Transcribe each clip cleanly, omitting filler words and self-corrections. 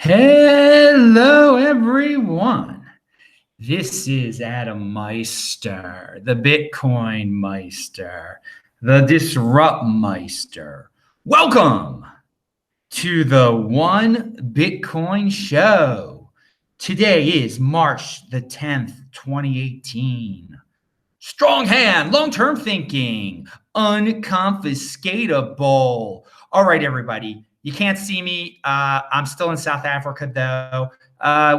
Hello, everyone. This is Adam Meister, the Bitcoin Meister, the Disrupt Meister. Welcome to the One Bitcoin Show. Today is March the 10th, 2018. Strong hand, long-term thinking, unconfiscatable. All right, everybody. You can't see me. I'm still in South Africa, though.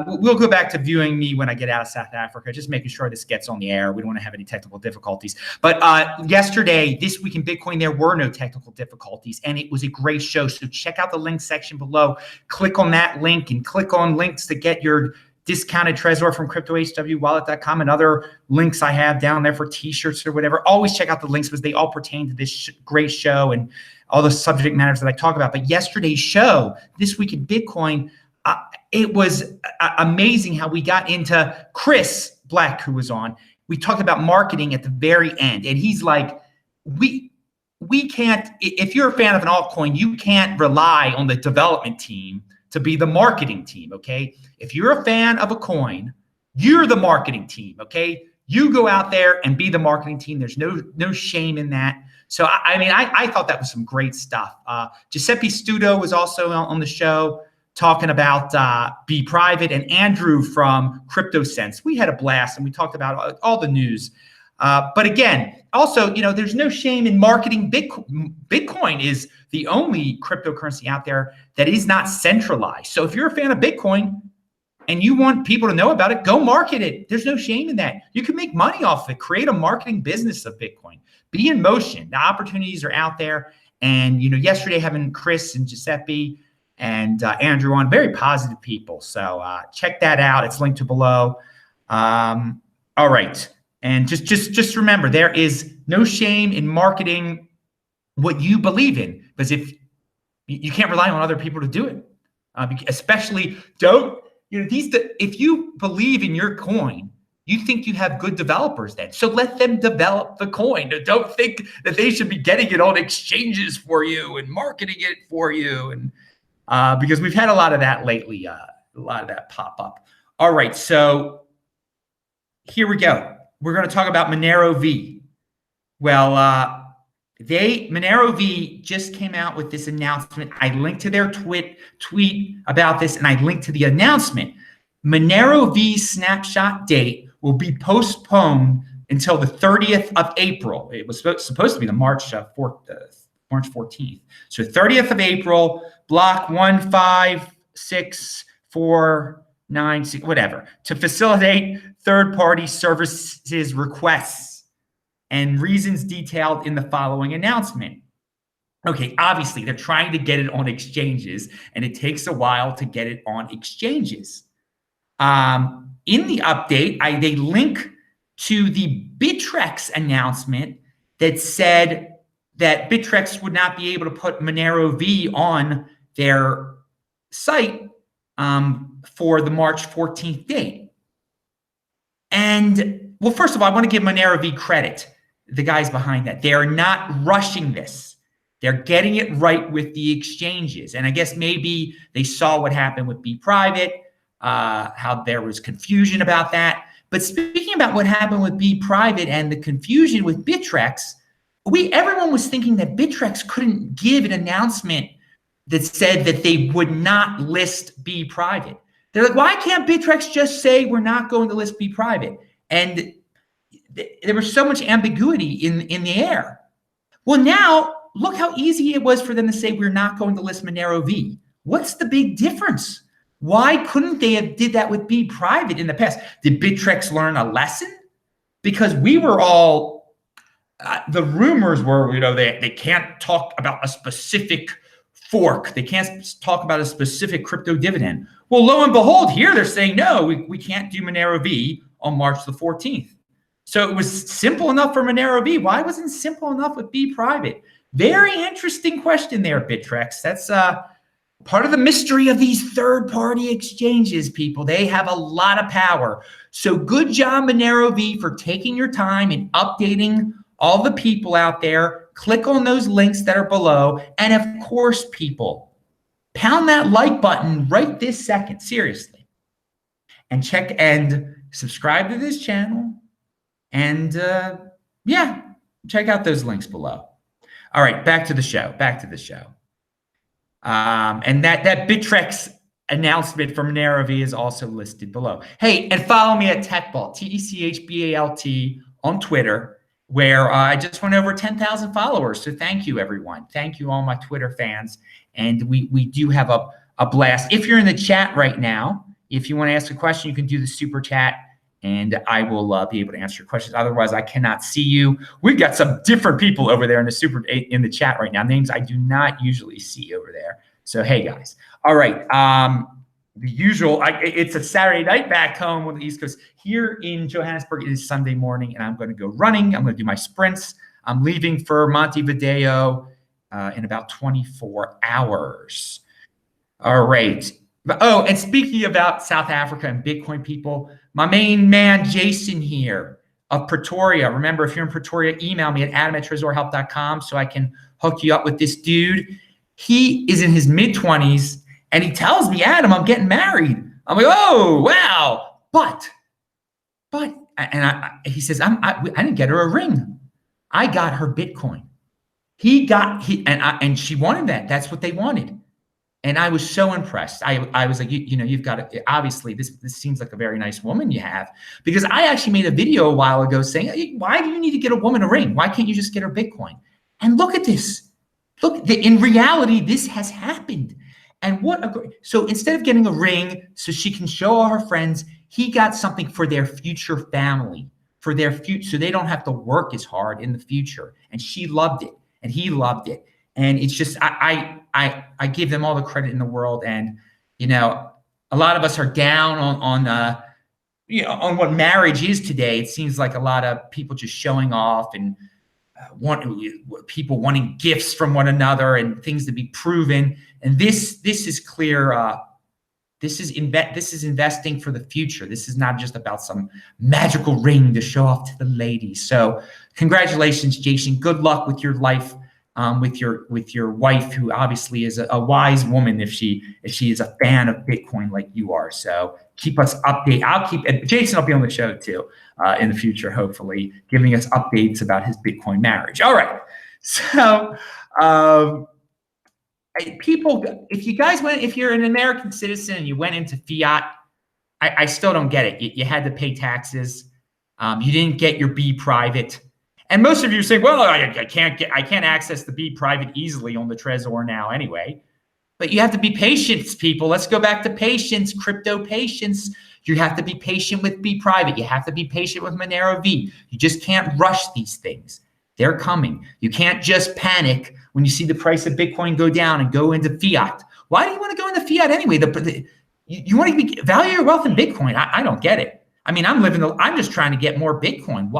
We'll go back to viewing me when I get out of South Africa, just making sure this gets on the air. We don't want to have any technical difficulties. But yesterday, this week in Bitcoin, there were no technical difficulties, and it was a great show. So check out the link section below. Click on that link and click on links to get your discounted Trezor from cryptohwallet.com and other links I have down there for t-shirts or whatever. Always check out the links because they all pertain to this great show and all the subject matters that I talk about. But yesterday's show, This Week in Bitcoin, it was amazing how we got into Chris Black, who was on. We talked about marketing at the very end. And he's like, we can't, if you're a fan of an altcoin, you can't rely on the development team to be the marketing team, okay? If you're a fan of a coin, you're the marketing team, okay? You go out there and be the marketing team. There's no shame in that. So, I thought that was some great stuff. Giuseppe Studo was also on the show talking about Bprivate, and Andrew from CryptoSense. We had a blast, and we talked about all the news. But again, also, there's no shame in marketing Bitcoin. Bitcoin is the only cryptocurrency out there that is not centralized. So if you're a fan of Bitcoin and you want people to know about it, go market it. There's no shame in that. You can make money off of it. Create a marketing business of Bitcoin. Be in motion. The opportunities are out there. And, yesterday having Chris and Giuseppe and Andrew on, very positive people. So check that out. It's linked to below. All right. And just remember, there is no shame in marketing what you believe in, because if you can't rely on other people to do it, especially if you believe in your coin, you think you have good developers then. So let them develop the coin. Don't think that they should be getting it on exchanges for you and marketing it for you. And because we've had a lot of that lately, a lot of that pop up. All right, so here we go. We're going to talk about Monero V. Well, Monero V just came out with this announcement. I linked to their tweet about this, and I linked to the announcement. Monero V snapshot date will be postponed until the 30th of April. It was supposed to be the March 14th. So 30th of April, block 15649, whatever, to facilitate third-party services requests and reasons detailed in the following announcement. Okay, obviously they're trying to get it on exchanges, and it takes a while to get it on exchanges. In the update, they link to the Bittrex announcement that said that Bittrex would not be able to put Monero V on their site for the March 14th date. And, well, first of all, I want to give Monero V credit, the guys behind that. They are not rushing this. They're getting it right with the exchanges. And I guess maybe they saw what happened with Bprivate, how there was confusion about that. But speaking about what happened with Bprivate and the confusion with Bittrex, everyone was thinking that Bittrex couldn't give an announcement that said that they would not list Bprivate. They're like, why can't Bittrex just say we're not going to list Bprivate? And there was so much ambiguity in the air. Well, now look how easy it was for them to say we're not going to list Monero V. What's the big difference? Why couldn't they have did that with Bprivate in the past? Did Bittrex learn a lesson? Because we were all, the rumors were, they can't talk about a specific fork. They can't talk about a specific crypto dividend. Well, lo and behold, here they're saying, no, we can't do Monero V on March the 14th. So it was simple enough for Monero V. Why wasn't it simple enough with Bprivate? Very interesting question there, Bittrex. That's part of the mystery of these third-party exchanges, people. They have a lot of power. So good job, Monero V, for taking your time and updating all the people out there. Click on those links that are below. And of course, people, pound that like button right this second, seriously. And check and subscribe to this channel. And yeah, check out those links below. All right, back to the show. And that Bittrex announcement from Monero V is also listed below. Hey, and follow me at TechBalt, TechBalt on Twitter, where I just went over 10,000 followers. So thank you, everyone. Thank you, all my Twitter fans. And we do have a blast. If you're in the chat right now, if you want to ask a question, you can do the super chat, and I will be able to answer your questions. Otherwise, I cannot see you. We've got some different people over there in the chat right now. Names I do not usually see over there. So hey, guys. All right. The usual. It's a Saturday night back home on the East Coast. Here in Johannesburg, it is Sunday morning, and I'm going to go running. I'm going to do my sprints. I'm leaving for Montevideo in about 24 hours. All right. Oh, and speaking about South Africa and Bitcoin people, my main man, Jason here of Pretoria. Remember, if you're in Pretoria, email me at adam@tresorhelp.com so I can hook you up with this dude. He is in his mid-20s, and he tells me, Adam, I'm getting married. I'm like, oh, wow. But, he says, I didn't get her a ring. I got her Bitcoin. And she wanted that. That's what they wanted. And I was so impressed. I was like, you've got to, obviously, this seems like a very nice woman you have. Because I actually made a video a while ago saying, why do you need to get a woman a ring? Why can't you just get her Bitcoin? And look at this. Look, in reality, this has happened. And so instead of getting a ring so she can show all her friends, he got something for their future family, for their future, so they don't have to work as hard in the future. And she loved it, and he loved it. And it's just, I give them all the credit in the world. And, a lot of us are down on what marriage is today. It seems like a lot of people just showing off and people wanting gifts from one another and things to be proven. And this is clear. This is investing for the future. This is not just about some magical ring to show off to the ladies. So congratulations, Jason. Good luck with your life. With your wife, who obviously is a wise woman if she is a fan of Bitcoin like you are. So keep us updated. Jason will be on the show too in the future, hopefully, giving us updates about his Bitcoin marriage. All right. So people, if you're an American citizen and you went into fiat, I still don't get it. You had to pay taxes. You didn't get your Bprivate. And most of you are saying, well, I can't access the Bprivate easily on the Trezor now anyway. But you have to be patient, people. Let's go back to patience, crypto patience. You have to be patient with Bprivate. You have to be patient with Monero V. You just can't rush these things. They're coming. You can't just panic when you see the price of Bitcoin go down and go into fiat. Why do you want to go into fiat anyway? You want to value your wealth in Bitcoin. I don't get it. I mean, I'm just trying to get more Bitcoin.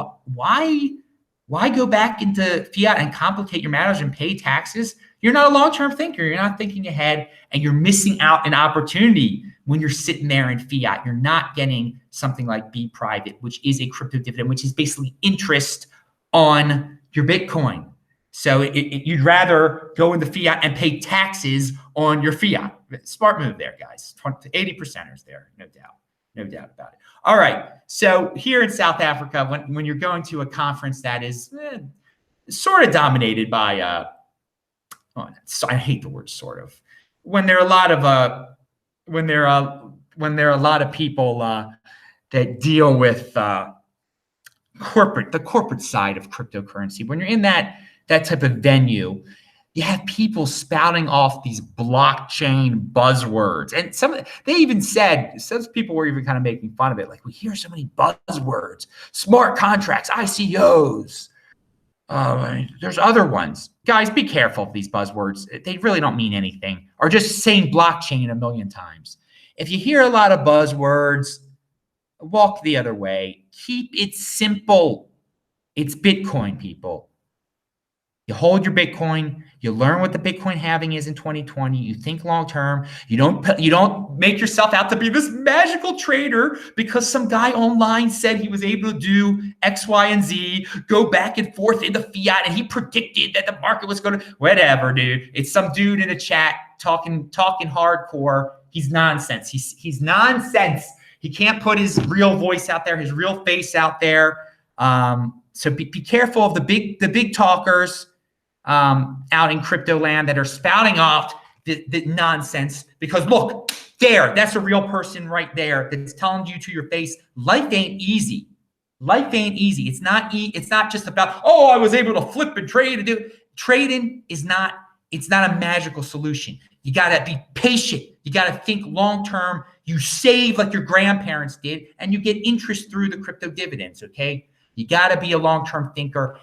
Why go back into fiat and complicate your matters and pay taxes? You're not a long-term thinker. You're not thinking ahead, and you're missing out an opportunity when you're sitting there in fiat. You're not getting something like Bprivate, which is a crypto dividend, which is basically interest on your Bitcoin. So you'd rather go into fiat and pay taxes on your fiat. Smart move there, guys. 80%ers there, no doubt about it. All right. So here in South Africa, when you're going to a conference that is sort of dominated by, I hate the word sort of, when there are a lot of people that deal with the corporate side of cryptocurrency, when you're in that type of venue, you have people spouting off these blockchain buzzwords. And they even said, some people were even kind of making fun of it. Like, we hear so many buzzwords, smart contracts, ICOs. There's other ones. Guys, be careful of these buzzwords. They really don't mean anything. Or just saying blockchain a million times. If you hear a lot of buzzwords, walk the other way. Keep it simple. It's Bitcoin, people. You hold your Bitcoin, You learn what the Bitcoin halving is in 2020. You think long term. You don't make yourself out to be this magical trader because some guy online said he was able to do X, Y, and Z, go back and forth in the fiat, and he predicted that the market was going to whatever, dude. It's some dude in a chat talking hardcore. He's nonsense. He's nonsense. He can't put his real voice out there, his real face out there. So be careful of the big talkers out in crypto land that are spouting off the nonsense, because look, that's a real person right there that's telling you to your face, life ain't easy. Life ain't easy. It's not just about, oh, I was able to flip and trade and do. Trading is not, it's not a magical solution. You got to be patient. You got to think long term. You save like your grandparents did, and you get interest through the crypto dividends, okay? You got to be a long-term thinker.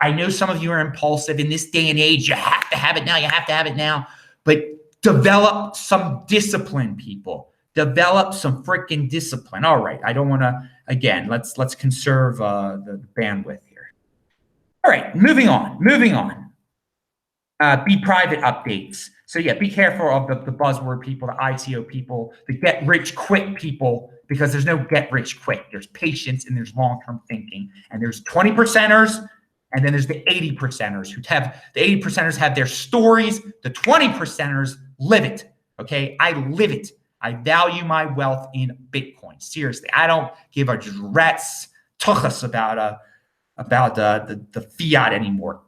I know some of you are impulsive in this day and age. You have to have it now. You have to have it now. But develop some discipline, people. Develop some freaking discipline. All right. I don't want to, again, let's conserve the bandwidth here. All right. Moving on. Bprivate updates. So yeah, be careful of the buzzword people, the ICO people, the get rich quick people, because there's no get rich quick. There's patience and there's long-term thinking. And there's 20%ers, and then there's the 80%ers who have, the 80%ers have their stories. The 20%ers live it. Okay. I live it. I value my wealth in Bitcoin. Seriously. I don't give a rat's tuchus about the fiat anymore.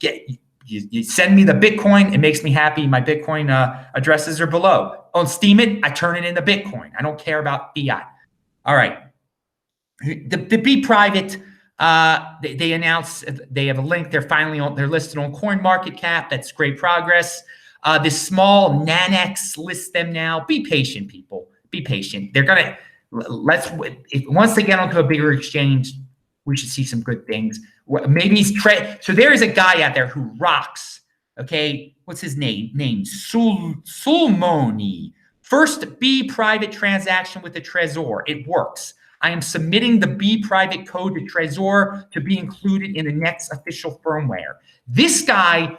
You send me the Bitcoin, it makes me happy. My Bitcoin addresses are below. On Steam it, I turn it into Bitcoin. I don't care about fiat. All right. The Bprivate, they announced they have a link. They're listed on CoinMarketCap. That's great progress. This small Nanex lists them now. Be patient, people. Be patient. They're gonna once they get onto a bigger exchange, we should see some good things. Maybe so there is a guy out there who rocks. Okay, what's his name? Sulmoni. First Bprivate transaction with the Trezor. It works. I am submitting the Bprivate code to Trezor to be included in the next official firmware. This guy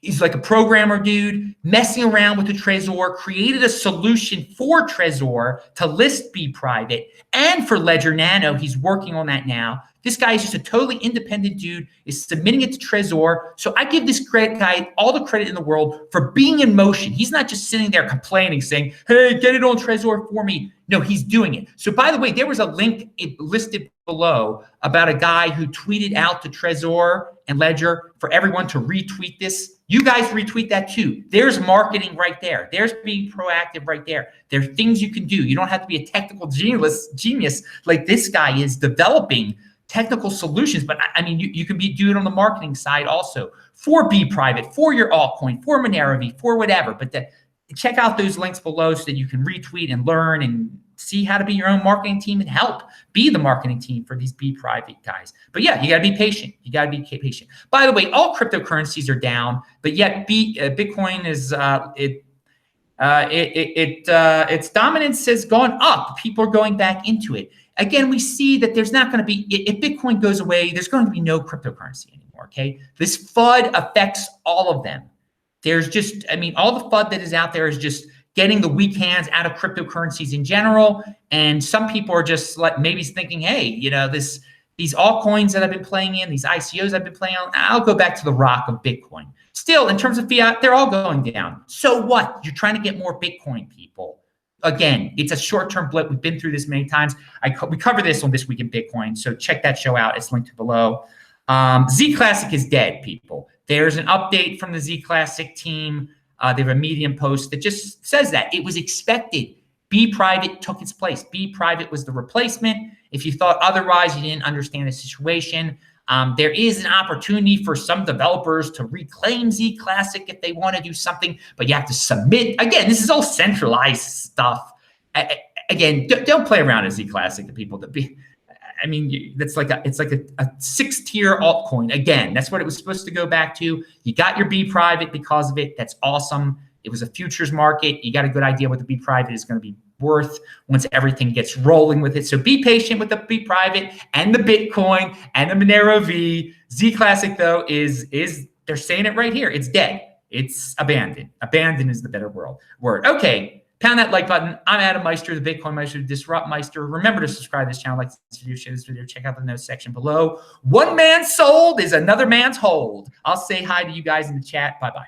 is like a programmer dude messing around with the Trezor, created a solution for Trezor to list Bprivate, and for Ledger Nano, he's working on that now. This guy is just a totally independent dude, is submitting it to Trezor. So I give this guy all the credit in the world for being in motion. He's not just sitting there complaining, saying, hey, get it on Trezor for me. No, he's doing it. So by the way, there was a link listed below about a guy who tweeted out to Trezor and Ledger for everyone to retweet this. You guys retweet that too. There's marketing right there. There's being proactive right there. There are things you can do. You don't have to be a technical genius like this guy is developing technical solutions, but I mean, you can do it on the marketing side also for Bprivate, for your altcoin, for Monero V, for whatever. But check out those links below so that you can retweet and learn and see how to be your own marketing team and help be the marketing team for these Bprivate guys. But yeah, you got to be patient. You got to be patient. By the way, all cryptocurrencies are down, but yet Bitcoin is its dominance has gone up. People are going back into it. Again, we see that there's not going to be, if Bitcoin goes away, there's going to be no cryptocurrency anymore, okay? This FUD affects all of them. There's just, I mean, all the FUD that is out there is just getting the weak hands out of cryptocurrencies in general. And some people are just like maybe thinking, hey, you know, these altcoins that I've been playing in, these ICOs I've been playing on, I'll go back to the rock of Bitcoin. Still, in terms of fiat, they're all going down. So what? You're trying to get more Bitcoin, people. Again, it's a short-term blip. We've been through this many times. We cover this on This Week in Bitcoin, so check that show out. It's linked below. Z Classic is dead, people. There's an update from the Z Classic team. They have a Medium post that just says that. It was expected. Bprivate took its place. Bprivate was the replacement. If you thought otherwise, you didn't understand the situation. There is an opportunity for some developers to reclaim Z Classic if they want to do something, but you have to submit. Again, this is all centralized stuff. Again, don't play around with Z Classic to people that be. I mean, it's like a 6-tier altcoin. Again, that's what it was supposed to go back to. You got your Bprivate because of it. That's awesome. It was a futures market. You got a good idea what the Bprivate is going to be worth once everything gets rolling with it. So be patient with the Bprivate and the Bitcoin and the Monero V. Z Classic though is they're saying it right here. It's dead. It's abandoned. Abandoned is the better word. Okay, pound that like button. I'm Adam Meister, the Bitcoin Meister, Disrupt Meister. Remember to subscribe to this channel, like this video, share this video, check out the notes section below. One man's sold is another man's hold. I'll say hi to you guys in the chat. Bye-bye.